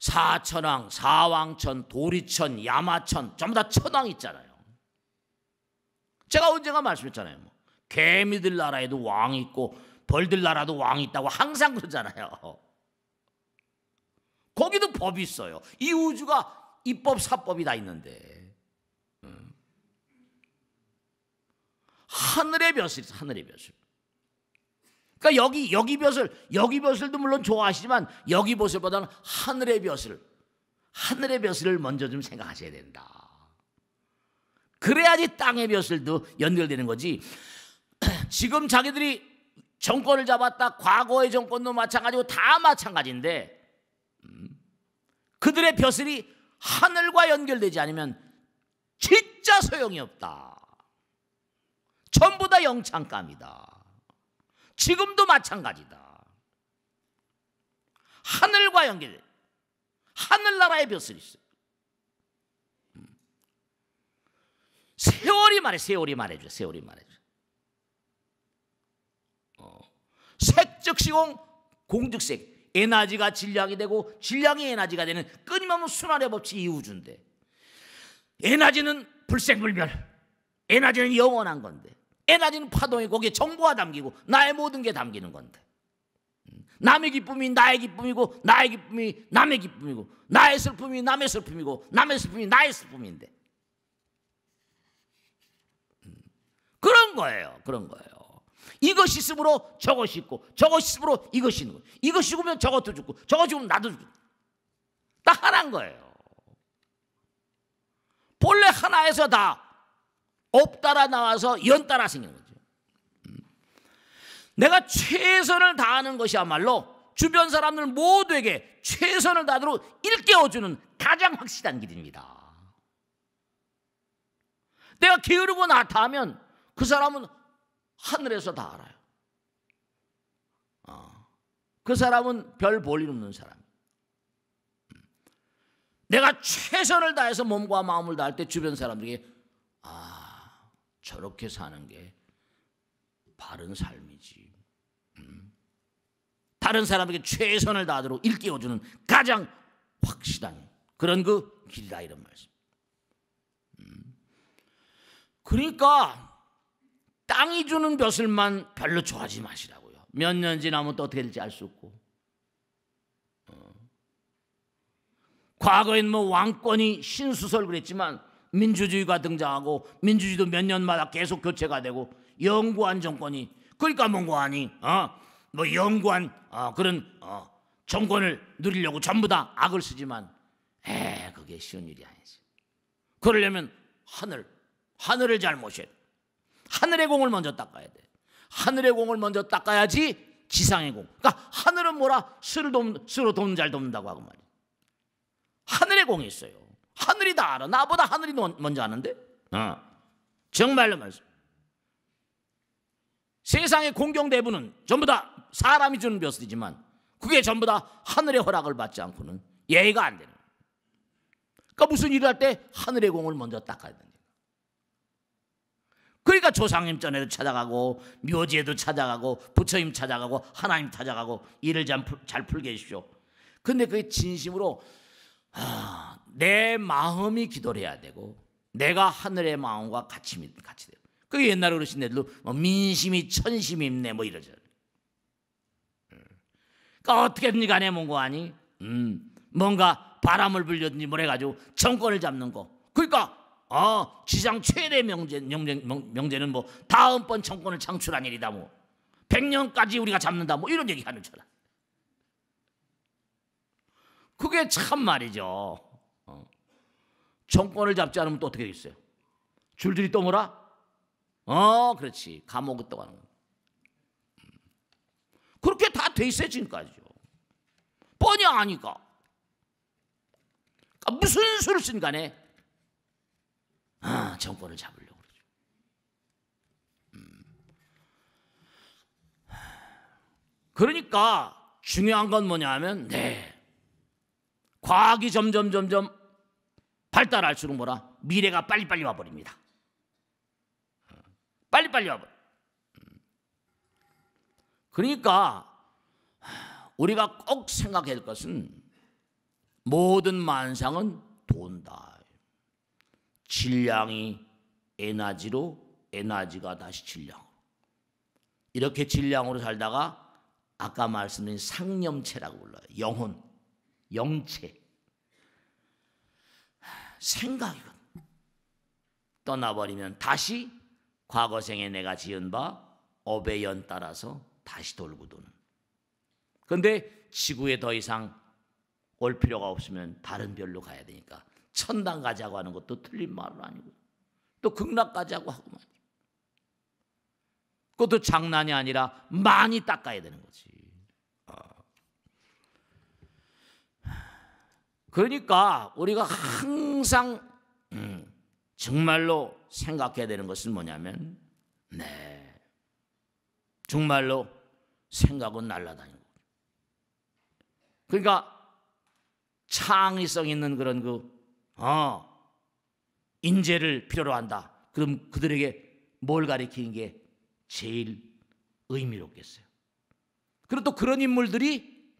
사천왕, 사왕천, 도리천, 야마천 전부 다 천왕 있잖아요. 제가 언젠가 말씀했잖아요. 뭐 개미들 나라에도 왕이 있고 벌들 나라도 왕이 있다고 항상 그러잖아요. 거기도 법이 있어요. 이 우주가 입법, 사법이 다 있는데 하늘의 벼슬, 하늘의 벼슬. 그러니까 여기 벼슬도 물론 좋아하시지만 여기 벼슬보다는 하늘의 벼슬을 먼저 좀 생각하셔야 된다. 그래야지 땅의 벼슬도 연결되는 거지. 지금 자기들이 정권을 잡았다. 과거의 정권도 마찬가지고 다 마찬가지인데 그들의 벼슬이 하늘과 연결되지 않으면 진짜 소용이 없다. 전부 다 영창감이다. 지금도 마찬가지다. 하늘과 연결돼. 하늘나라의 벼슬이 있어요. 세월이 말해. 세월이 말해줘. 세월이 말해줘. 색즉 시공 공즉색. 에너지가 질량이 되고 질량이 에너지가 되는 끊임없는 순환의 법칙이 이 우주인데, 에너지는 불생불멸, 에너지는 영원한 건데, 에너지는 파동이 거기에 정보가 담기고 나의 모든 게 담기는 건데, 남의 기쁨이 나의 기쁨이고 나의 기쁨이 남의 기쁨이고 나의 슬픔이 남의 슬픔이고 남의 슬픔이 나의 슬픔인데, 그런 거예요. 그런 거예요. 이것이 있으므로 저것이 있고 저것이 있으므로 이것이 있는 거예요. 이것이 죽으면 저것도 죽고 저것 죽으면 나도 죽고, 딱 하나인 거예요. 본래 하나에서 다 업 따라 나와서 연 따라 생기는 거죠. 내가 최선을 다하는 것이야말로 주변 사람들 모두에게 최선을 다하도록 일깨워주는 가장 확실한 길입니다. 내가 게으르고 나타하면 그 사람은 하늘에서 다 알아요. 그 사람은 별 볼 일 없는 사람. 내가 최선을 다해서 몸과 마음을 다할 때 주변 사람들에게 저렇게 사는 게 바른 삶이지. 다른 사람에게 최선을 다하도록 일깨워주는 가장 확실한 그런 그 길이다, 이런 말씀. 그러니까 땅이 주는 벼슬만 별로 좋아하지 마시라고요. 몇 년 지나면 또 어떻게 될지 알 수 없고. 과거엔 뭐 왕권이 신수설 그랬지만 민주주의가 등장하고 민주주의도 몇 년마다 계속 교체가 되고 영구한 정권이, 그러니까 뭔고하니 뭐 영구한 그런 정권을 누리려고 전부 다 악을 쓰지만 그게 쉬운 일이 아니지. 그러려면 하늘을 잘 모셔야 돼. 하늘의 공을 먼저 닦아야 돼. 하늘의 공을 먼저 닦아야지 지상의 공. 그러니까 하늘은 뭐라? 스스로 돈 잘 돕는다고 하고 말이야. 하늘의 공이 있어요. 하늘이 다 알아. 나보다 하늘이 먼저 아는데. 정말로 말씀. 세상의 공경 대부는 전부 다 사람이 주는 벼슬이지만 그게 전부 다 하늘의 허락을 받지 않고는 예의가 안 되는 거예요. 그러니까 무슨 일을 할 때 하늘의 공을 먼저 닦아야 된다. 그러니까 조상님 전에도 찾아가고 묘지에도 찾아가고 부처님 찾아가고 하나님 찾아가고 일을 잘 풀게 해주십시오. 근데 그게 진심으로 내 마음이 기도를 해야 되고 내가 하늘의 마음과 같이 돼요. 그 옛날 어르신들도 민심이 천심이 있네 뭐 이러잖아요. 그러니까 어떻게든지 간에 뭔가하니 뭔가 바람을 불려든지 뭘 해가지고 정권을 잡는 거. 그러니까 지상 최대 명제는 뭐 다음번 정권을 창출한 일이다, 뭐 100년까지 우리가 잡는다, 뭐 이런 얘기 하는 처럼. 그게 참 말이죠. 정권을 잡지 않으면 또 어떻게 되겠어요? 줄줄이 또 뭐라? 그렇지. 감옥에 또 가는 거. 그렇게 다 돼 있어요 지금까지요. 뻔히 아니까. 그러니까 무슨 수를 쓴 간에 정권을 잡으려고 그러죠. 그러니까 중요한 건 뭐냐면 과학이 점점 발달할수록 뭐라? 미래가 빨리빨리 와버립니다. 빨리빨리 와버려. 그러니까 우리가 꼭 생각해야 될 것은 모든 만상은 돈다. 질량이 에너지로, 에너지가 다시 질량으로. 이렇게 질량으로 살다가 아까 말씀드린 상념체라고 불러요. 영혼, 영체. 생각이거든. 떠나버리면 다시 과거생에 내가 지은 바 업의 연 따라서 다시 돌고 도는. 그런데 지구에 더 이상 올 필요가 없으면 다른 별로 가야 되니까 천당 가자고 하는 것도 틀린 말은 아니고 또 극락 가자고 하고 말이야. 그것도 장난이 아니라 많이 닦아야 되는 거지. 그러니까 우리가 항상 정말로 생각해야 되는 것은 뭐냐면 정말로 생각은 날아다니고. 그러니까 창의성 있는 그런 인재를 필요로 한다. 그럼 그들에게 뭘 가리키는 게 제일 의미롭겠어요. 그리고 또 그런 인물들이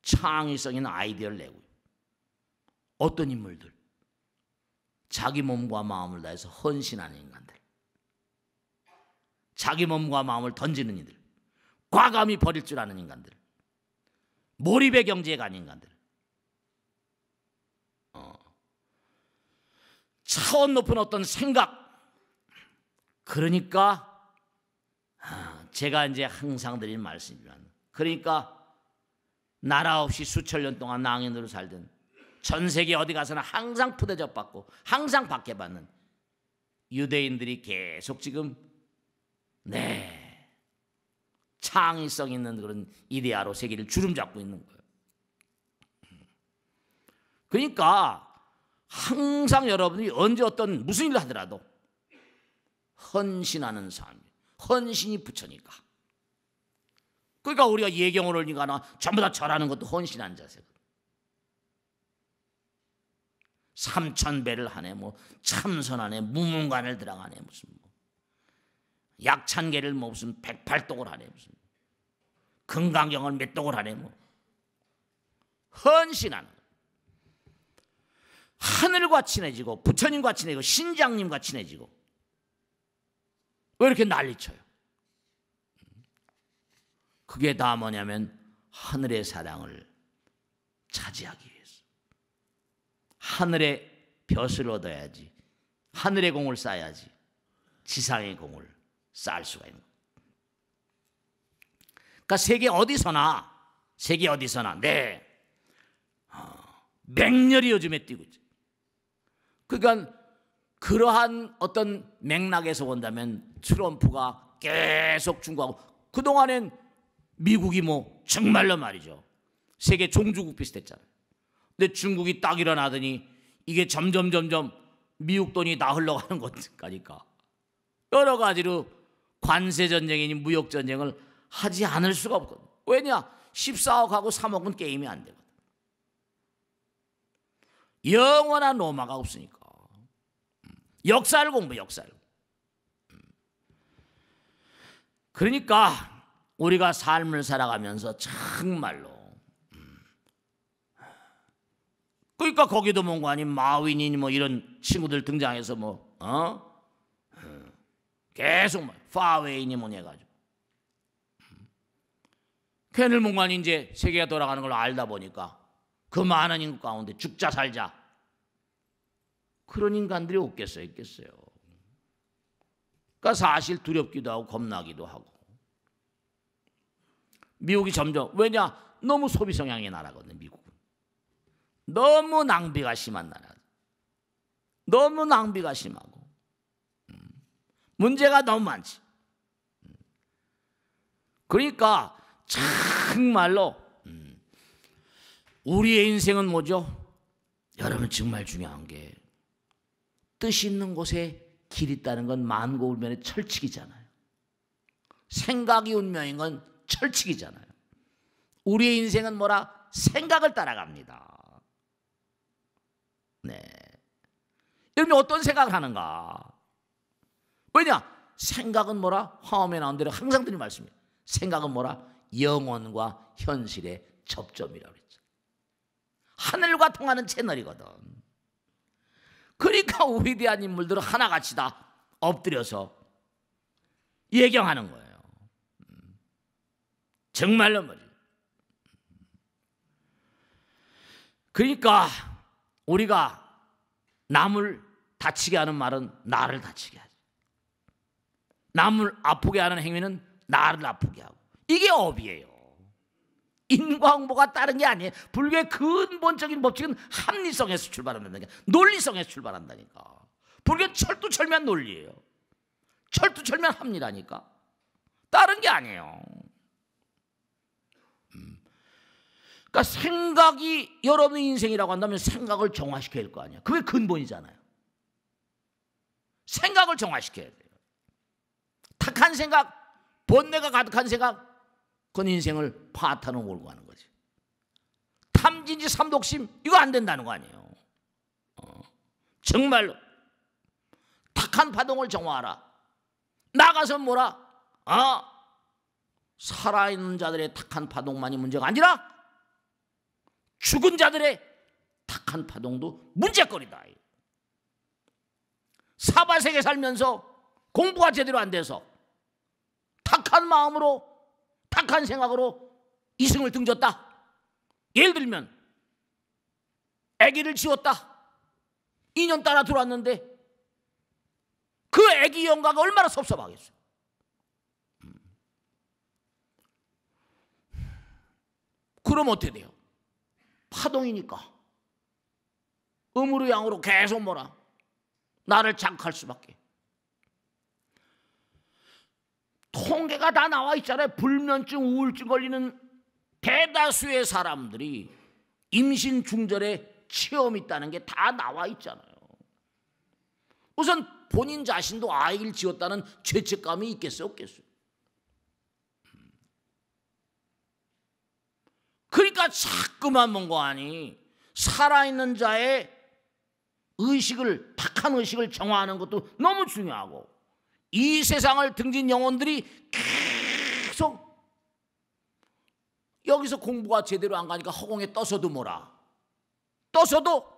창의성 있는 아이디어를 내고요. 어떤 인물들? 자기 몸과 마음을 다해서 헌신하는 인간들, 자기 몸과 마음을 던지는 이들, 과감히 버릴 줄 아는 인간들, 몰입의 경지에 간 인간들, 차원 높은 어떤 생각. 그러니까 제가 이제 항상 드리는 말씀이지만, 그러니까 나라 없이 수천 년 동안 낭인으로 살던, 전 세계 어디 가서나 항상 푸대접 받고 항상 박해받는 유대인들이 계속 지금 창의성 있는 그런 이데아로 세계를 주름잡고 있는 거예요. 그러니까 항상 여러분이 언제 어떤 무슨 일을 하더라도 헌신하는 삶, 헌신이 부처니까. 그러니까 우리가 예경을 올리거나 전부 다 절하는 것도 헌신한 자세거든. 3,000배를 하네, 참선하네, 무문관을 들어가네, 무슨 약찬계를 무슨 108독을 하네, 무슨 금강경을 몇 독을 하네, 헌신하는. 하늘과 친해지고 부처님과 친해지고 신장님과 친해지고. 왜 이렇게 난리쳐요? 그게 다 뭐냐면 하늘의 사랑을 차지하기 위해서. 하늘의 벼슬을 얻어야지, 하늘의 공을 쌓아야지 지상의 공을 쌓을 수가 있는 거예요. 그러니까 세계 어디서나 맹렬히 요즘에 뛰고 있죠. 그러니까 그러한 어떤 맥락에서 본다면 트럼프가 계속 중국하고, 그동안엔 미국이 정말로 말이죠, 세계 종주국 비슷했잖아요. 근데 중국이 딱 일어나더니 이게 점점 미국 돈이 다 흘러가는 거니까 여러 가지로 관세 전쟁이니 무역 전쟁을 하지 않을 수가 없거든. 왜냐? 14억하고 3억은 게임이 안 되거든. 영원한 로마가 없으니까. 역사를 공부해, 역사를. 그러니까 우리가 삶을 살아가면서 정말로, 그러니까 거기도 뭔가 아닌 마윈이니 이런 친구들 등장해서 계속 파웨이니 해가지고 걔들 뭔가 이제 세계가 돌아가는 걸 알다 보니까 그 많은 인구 가운데 죽자 살자, 그런 인간들이 없겠어요, 있겠어요? 그러니까 사실 두렵기도 하고 겁나기도 하고. 미국이 점점, 왜냐? 너무 소비 성향의 나라거든요, 미국은. 너무 낭비가 심한 나라, 너무 낭비가 심하고 문제가 너무 많지. 그러니까 정말로 우리의 인생은 뭐죠? 여러분, 정말 중요한 게 뜻 있는 곳에 길 있다는 건 만고불변의 철칙이잖아요. 생각이 운명인 건 철칙이잖아요. 우리의 인생은 뭐라? 생각을 따라갑니다. 여러분이 어떤 생각을 하는가? 왜냐? 생각은 뭐라? 화엄에 나온 대로 항상 드리는 말씀이에요. 생각은 뭐라? 영혼과 현실의 접점이라고 그랬죠. 하늘과 통하는 채널이거든. 그러니까 위대한 인물들은 하나같이 다 엎드려서 예경하는 거예요. 정말로 말이에요. 그러니까 우리가 남을 다치게 하는 말은 나를 다치게 하지, 남을 아프게 하는 행위는 나를 아프게 하고, 이게 업이에요. 인과응보가 다른 게 아니에요. 불교의 근본적인 법칙은 합리성에서 출발한다니까, 논리성에서 출발한다니까. 불교는 철두철미한 논리예요. 철두철미한 합리라니까. 다른 게 아니에요. 그러니까 생각이 여러분의 인생이라고 한다면 생각을 정화시켜야 될 거 아니야. 그게 근본이잖아요. 생각을 정화시켜야 돼요. 탁한 생각, 번뇌가 가득한 생각, 그건 인생을 파탄으로 몰고 가는 거지. 탐진지 삼독심 이거 안 된다는 거 아니에요. 정말로 탁한 파동을 정화하라. 나가서 뭐라? 살아있는 자들의 탁한 파동만이 문제가 아니라 죽은 자들의 탁한 파동도 문제거리다. 사바세계 살면서 공부가 제대로 안 돼서 탁한 마음으로 탁한 생각으로 이승을 등졌다. 예를 들면 아기를 지웠다. 2년 따라 들어왔는데 그 아기 영가가 얼마나 섭섭하겠어요. 그럼 어떻게 돼요? 파동이니까 음으로 양으로 계속 뭐라 나를 자극할 수밖에. 통계가 다 나와 있잖아요. 불면증, 우울증 걸리는 대다수의 사람들이 임신 중절에 체험이 있다는 게 다 나와 있잖아요. 우선 본인 자신도 아이를 지었다는 죄책감이 있겠어요, 없겠어요? 그러니까 자꾸만 뭔가 하니 살아있는 자의 의식을, 탁한 의식을 정화하는 것도 너무 중요하고, 이 세상을 등진 영혼들이 계속 여기서 공부가 제대로 안 가니까 허공에 떠서도 뭐라, 떠서도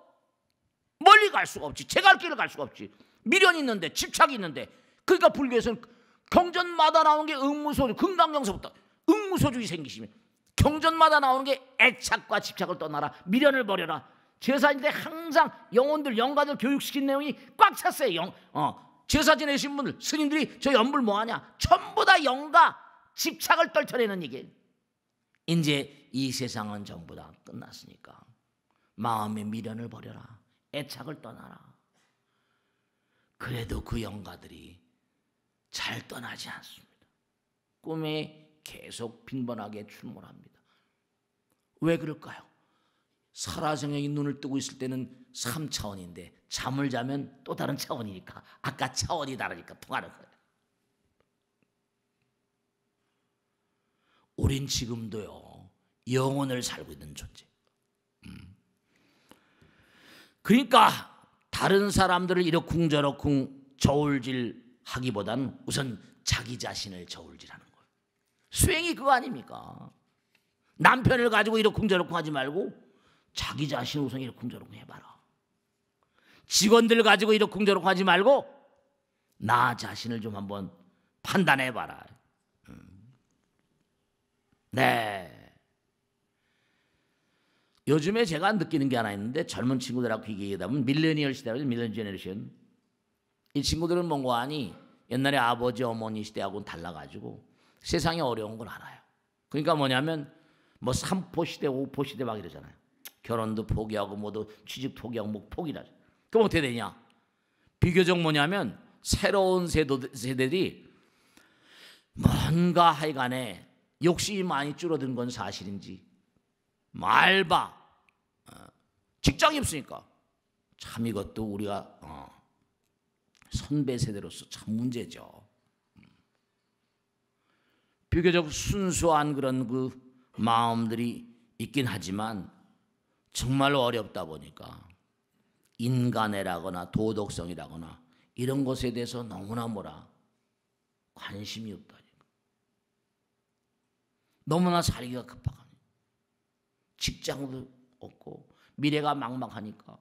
멀리 갈 수가 없지. 제갈 길을 갈 수가 없지. 미련이 있는데, 집착이 있는데. 그러니까 불교에서는 경전마다 나오는 게 응무소주, 금강경서부터 응무소주이 생기시면 경전마다 나오는 게 애착과 집착을 떠나라, 미련을 버려라. 제사인데 항상 영혼들, 영가들 교육시킨 내용이 꽉 찼어요. 제사 지내신 분들, 스님들이 저 연불 뭐하냐? 전부 다 영가, 집착을 떨쳐내는 얘기예요. 이제 이 세상은 전부 다 끝났으니까 마음의 미련을 버려라, 애착을 떠나라. 그래도 그 영가들이 잘 떠나지 않습니다. 꿈에 계속 빈번하게 출몰합니다. 왜 그럴까요? 살아생명이 눈을 뜨고 있을 때는 3차원인데 잠을 자면 또 다른 차원이니까, 아까 차원이 다르니까 통하는 거예요. 우린 지금도요 영혼을 살고 있는 존재. 그러니까 다른 사람들을 이러쿵저러쿵 저울질 하기보다는 우선 자기 자신을 저울질하는 거예요. 수행이 그거 아닙니까? 남편을 가지고 이러쿵저러쿵 하지 말고 자기 자신을 우선 이러쿵저러쿵 해봐라. 직원들 가지고 이러쿵저러쿵 하지 말고 나 자신을 좀 한번 판단해봐라. 네. 요즘에 제가 느끼는 게 하나 있는데, 젊은 친구들하고 얘기하다 보면 밀레니얼 시대라고 하죠. 밀레니얼 제너레이션. 이 친구들은 뭔가 하니 옛날에 아버지 어머니 시대하고는 달라가지고 세상이 어려운 걸 알아요. 그러니까 뭐냐면 뭐 3포 시대 5포 시대 막 이러잖아요. 결혼도 포기하고 뭐도 취직 포기하고 뭐 포기라죠. 그럼 어떻게 되냐? 비교적 뭐냐면 새로운 세대들이 뭔가 하여간에 욕심이 많이 줄어든 건 사실인지, 알바, 직장이 없으니까 참 이것도 우리가 선배 세대로서 참 문제죠. 비교적 순수한 그런 그 마음들이 있긴 하지만 정말로 어렵다 보니까 인간애라거나 도덕성이라거나 이런 것에 대해서 너무나 뭐라 관심이 없다니까. 너무나 살기가 급하고 직장도 없고 미래가 막막하니까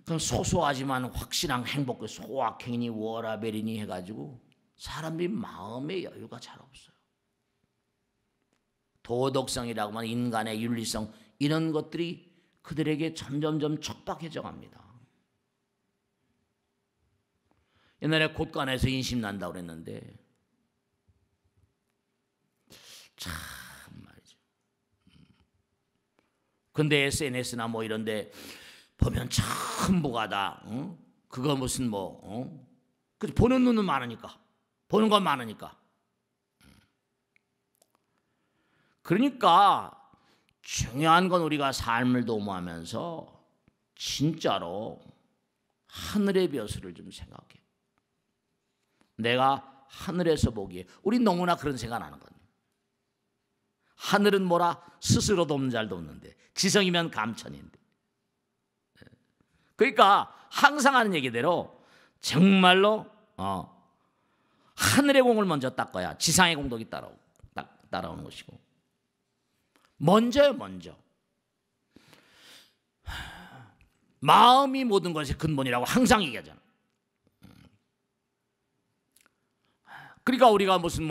그럼 소소하지만 확실한 행복을 소확행이니 워라벨이니 해가지고 사람들이 마음의 여유가 잘 없어요. 도덕성이라고 하면 인간의 윤리성, 이런 것들이 그들에게 점점점 척박해져 갑니다. 옛날에 곳간에서 인심 난다고 그랬는데 참 말이죠. 근데 SNS나 뭐 이런데 보면 참 뭐가다. 그거 무슨 뭐 보는 눈은 많으니까, 보는 건 많으니까. 그러니까 중요한 건 우리가 삶을 도모하면서 진짜로 하늘의 벼슬을 좀 생각해. 내가 하늘에서 보기에 우리 너무나 그런 생각 안 하는 거예요. 하늘은 뭐라 스스로 돕는 자를 돕는데 지성이면 감천인데. 그러니까 항상 하는 얘기대로 정말로 하늘의 공을 먼저 닦아야 지상의 공덕이 따라오는 것이고, 먼저 마음이 모든 것의 근본이라고 항상 얘기하잖아. 그러니까 우리가 무슨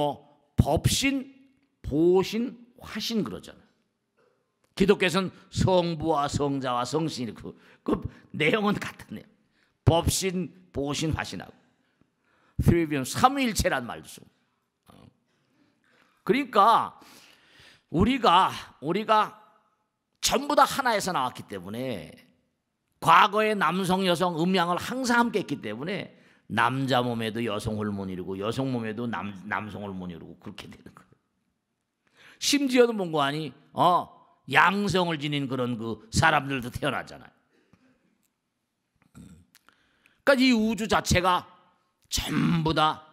법신, 보신, 화신 그러잖아. 기독교에서는 성부와 성자와 성신이 그 내용은 같았네요. 법신, 보신, 화신하고 트리비움 삼위일체란 말도 쓰고. 그러니까 우리가 전부 다 하나에서 나왔기 때문에, 과거의 남성 여성 음양을 항상 함께 했기 때문에 남자 몸에도 여성 호르몬이 이루고 여성 몸에도 남성 호르몬이 이루고 그렇게 되는 거예요. 심지어도 뭔가 아니 양성을 지닌 그런 그 사람들도 태어나잖아요. 그러니까 이 우주 자체가 전부 다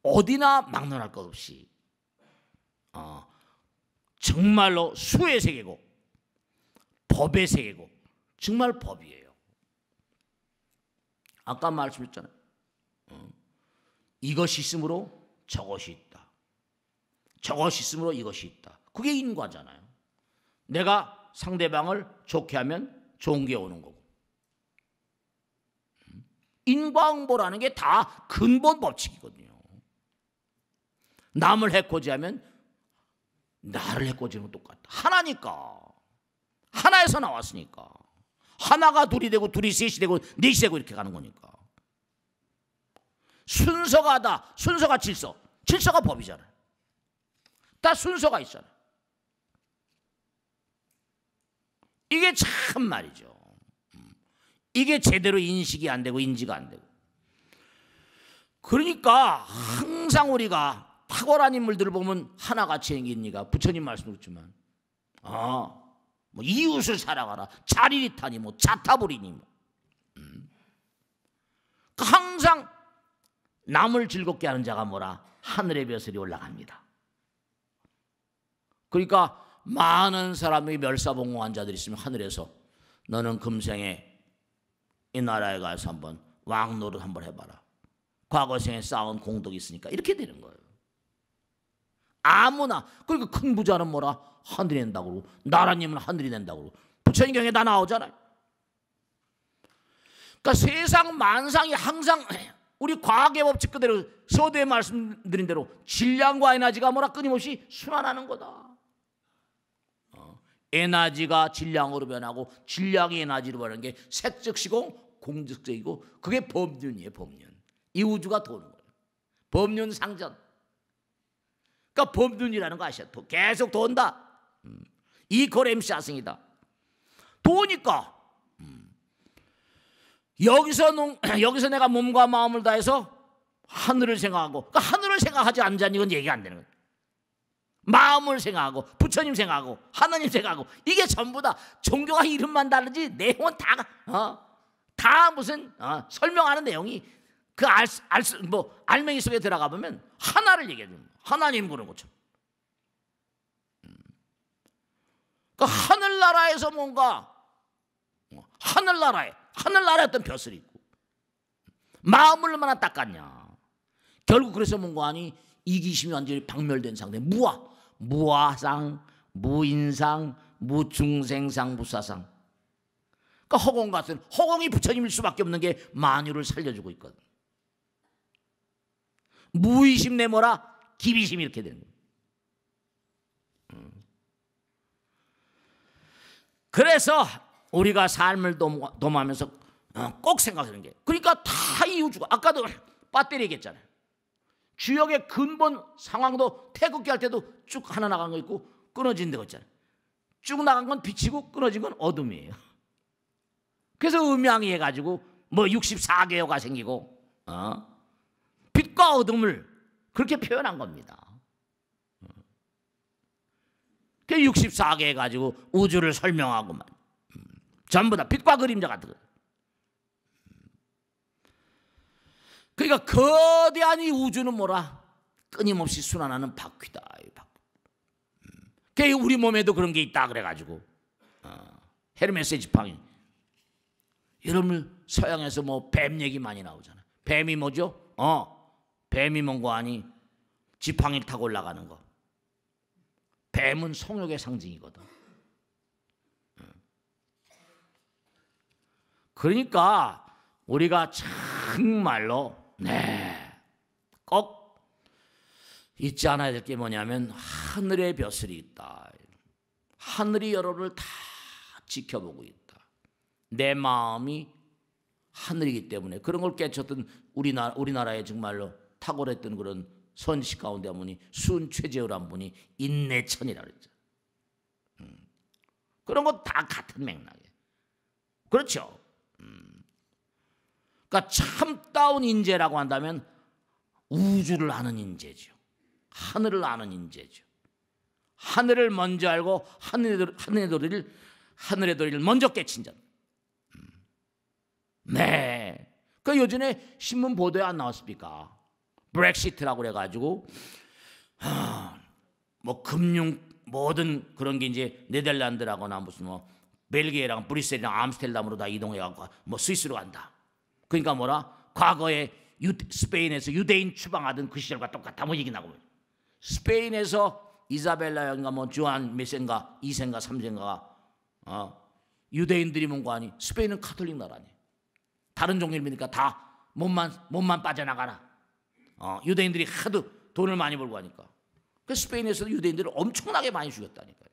어디나 막론할 것 없이 정말로 수의 세계고 법의 세계고 정말 법이에요. 아까 말씀했잖아요. 이것이 있으므로 저것이 있다. 저것이 있으므로 이것이 있다. 그게 인과잖아요. 내가 상대방을 좋게 하면 좋은 게 오는 거고. 인과응보라는 게 다 근본 법칙이거든요. 남을 해코지하면 나를 해코지는 건 똑같다. 하나니까. 하나에서 나왔으니까. 하나가 둘이 되고 둘이 셋이 되고 넷이 되고 이렇게 가는 거니까. 순서가 질서. 질서가 법이잖아요. 다 순서가 있잖아요. 이게 참 말이죠. 이게 제대로 인식이 안 되고 인지가 안 되고. 그러니까 항상 우리가 탁월한 인물들을 보면 하나같이 생긴 이가 부처님 말씀도 그렇지만 이웃을 사랑하라, 자리리타니 자타부리니 항상 남을 즐겁게 하는 자가 뭐라 하늘의 벼슬이 올라갑니다. 그러니까 많은 사람이 멸사봉공한 자들이 있으면 하늘에서 너는 금생에 이 나라에 가서 한번 왕 노릇 한번 해봐라. 과거 생에 쌓은 공덕이 있으니까 이렇게 되는 거예요. 아무나. 그러니까 큰 부자는 뭐라 하늘이 낸다고 그러고 나라님은 하늘이 낸다고 그러고 부처님 경에 다 나오잖아요. 그러니까 세상 만상이 항상 우리 과학의 법칙 그대로 서두에 말씀드린 대로 질량과 에너지가 뭐라 끊임없이 순환하는 거다. 에너지가 질량으로 변하고 질량이 에너지로 변하는 게 색적 시공 공적적이고 그게 법륜이에요. 법륜. 이 우주가 도는 거예요. 법륜 상전. 그러니까 법륜이라는 거 아시죠? 계속 돈다. 이코렘샤승이다. 도니까 여기서 내가 몸과 마음을 다해서 하늘을 생각하고, 그러니까 하늘을 생각하지 않자니 이건 얘기가 안 되는 거예요. 마음을 생각하고 부처님 생각하고 하나님 생각하고 이게 전부 다 종교가 이름만 다르지 내용은 다 무슨 설명하는 내용이 그 알맹이 속에 들어가 보면 하나를 얘기해 줍니다. 하나님 그런 것처럼. 그 하늘나라에서 뭔가 하늘나라에 어떤 벼슬이 있고 마음을 얼마나 닦았냐. 결국 그래서 뭔가 아니 이기심이 완전히 박멸된 상태. 무아상, 무인상, 무중생상, 무사상. 그러니까 허공 같은 허공이 부처님일 수밖에 없는 게 만유를 살려주고 있거든. 무의심 내모라 기비심 이렇게 되는 거예요. 그래서 우리가 삶을 도모하면서 꼭 생각하는 게, 그러니까 다 이 우주가 아까도 배터리 얘기했잖아요. 주역의 근본 상황도 태극기 할 때도 쭉 하나 나간 거 있고 끊어진 데가 있잖아요. 쭉 나간 건 빛이고 끊어진 건 어둠이에요. 그래서 음양이 해가지고 64개요가 생기고 빛과 어둠을 그렇게 표현한 겁니다. 그 64개 해가지고 우주를 설명하고만 전부 다 빛과 그림자 같은 거. 그러니까 거대한 이 우주는 뭐라? 끊임없이 순환하는 바퀴다. 그게 우리 몸에도 그런 게 있다 그래가지고 헤르메스의 지팡이. 여러분 서양에서 뭐 뱀 얘기 많이 나오잖아요. 뱀이 뭐죠? 뱀이 뭔거 아니? 지팡이를 타고 올라가는 거. 뱀은 성욕의 상징이거든. 그러니까 우리가 정말로 꼭 잊지 않아야 될 게 뭐냐면 하늘의 벼슬이 있다. 하늘이 여러분을 다 지켜보고 있다. 내 마음이 하늘이기 때문에 그런 걸 깨쳤던 우리나라의 정말로 탁월했던 그런 선지식 가운데 한 분이 순최재우란 분이 인내천이라고 그랬죠. 그런 거 다 같은 맥락이에요. 그렇죠. 그러니까 참다운 인재라고 한다면 우주를 아는 인재죠. 하늘을 아는 인재죠. 하늘을 먼저 알고 하늘의 도리를 먼저 깨친 자. 네. 그 요즘에 신문 보도에 안 나왔습니까? 브렉시트라고 그래가지고 뭐 금융 모든 그런 게 이제 네덜란드라거나 무슨 뭐 벨기에랑 브뤼셀이랑 암스테르담으로 다 이동해갖고 뭐 스위스로 간다. 그러니까 뭐라? 과거에 스페인에서 유대인 추방하던 그 시절과 똑같다 뭐 얘기 나고. 스페인에서 이사벨라 여인가 뭐 주한 몇 세인가 2세인가 3세인가 유대인들이 뭔 거 아니? 스페인은 카톨릭 나라니. 다른 종교를 믿으니까 다 몸만 빠져나가라. 유대인들이 하도 돈을 많이 벌고 하니까. 그 스페인에서도 유대인들을 엄청나게 많이 죽였다니까요.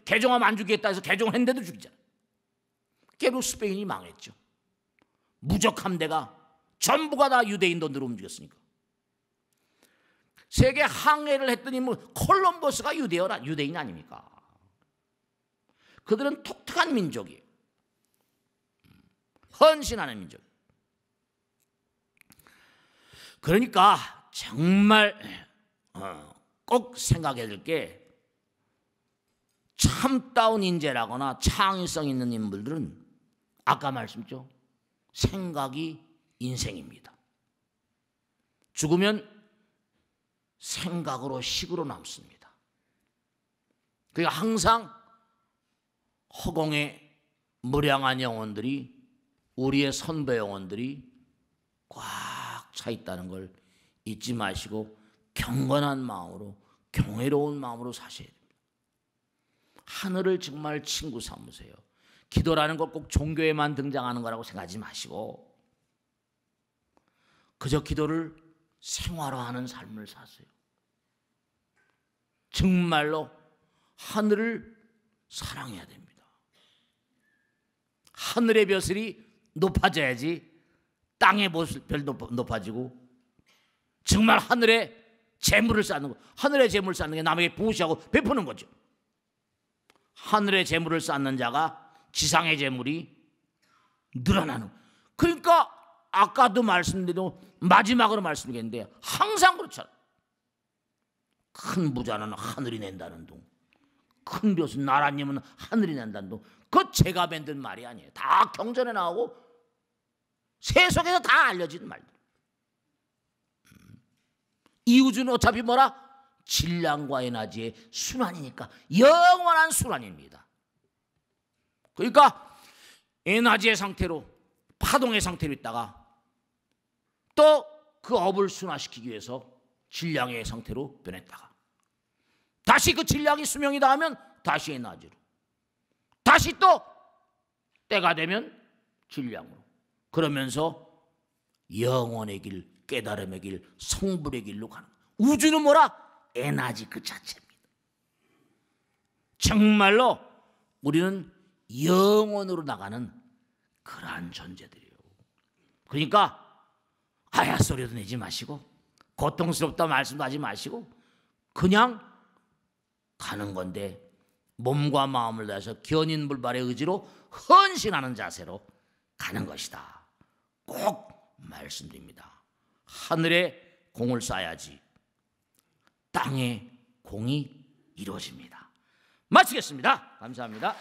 개종하면 안 죽이겠다 해서 개종했는데도 죽이잖아. 깨로 스페인이 망했죠. 무적 함대가 전부가 다 유대인 돈으로 움직였으니까. 세계 항해를 했더니 뭐 콜럼버스가 유대인 아닙니까? 그들은 독특한 민족이에요. 헌신하는 민족. 그러니까 정말 꼭 생각해야 될 게 참다운 인재라거나 창의성 있는 인물들은 아까 말씀했죠. 생각이 인생입니다. 죽으면 생각으로 식으로 남습니다. 그러니까 항상 허공에 무량한 영혼들이 우리의 선배 영혼들이 꽉 차 있다는 걸 잊지 마시고 경건한 마음으로 경외로운 마음으로 사셔야 됩니다. 하늘을 정말 친구 삼으세요. 기도라는 것 꼭 종교에만 등장하는 거라고 생각하지 마시고 그저 기도를 생활화하는 삶을 사세요. 정말로 하늘을 사랑해야 됩니다. 하늘의 벼슬이 높아져야지 땅의 별 높아지고 정말 하늘에 재물을 쌓는 거. 하늘에 재물을 쌓는 게 남에게 부으시하고 베푸는 거죠. 하늘에 재물을 쌓는 자가 지상의 재물이 늘어나는. 그러니까 아까도 말씀드리고 마지막으로 말씀드렸는데 항상 그렇잖아요. 큰 부자는 하늘이 낸다는 동, 큰 벼슬 나라님은 하늘이 낸다는 동. 그거 제가 만든 말이 아니에요. 다 경전에 나오고 세속에서 다 알려진 말들. 이 우주는 어차피 뭐라? 질량과 에너지의 순환이니까 영원한 순환입니다. 그러니까 에너지의 상태로 파동의 상태로 있다가 또 그 업을 순환시키기 위해서 질량의 상태로 변했다가 다시 그 질량이 수명이 닿으면 다시 에너지로 다시 또 때가 되면 질량으로 그러면서 영원의 길, 깨달음의 길, 성불의 길로 가는 거예요. 우주는 뭐라? 에너지 그 자체입니다. 정말로 우리는 영원으로 나가는 그러한 존재들이에요. 그러니까 아야 소리도 내지 마시고 고통스럽다 말씀도 하지 마시고 그냥 가는 건데 몸과 마음을 다해서 견인불발의 의지로 헌신하는 자세로 가는 것이다. 꼭 말씀드립니다. 하늘에 공을 쌓아야지 땅에 공이 이루어집니다. 마치겠습니다. 감사합니다.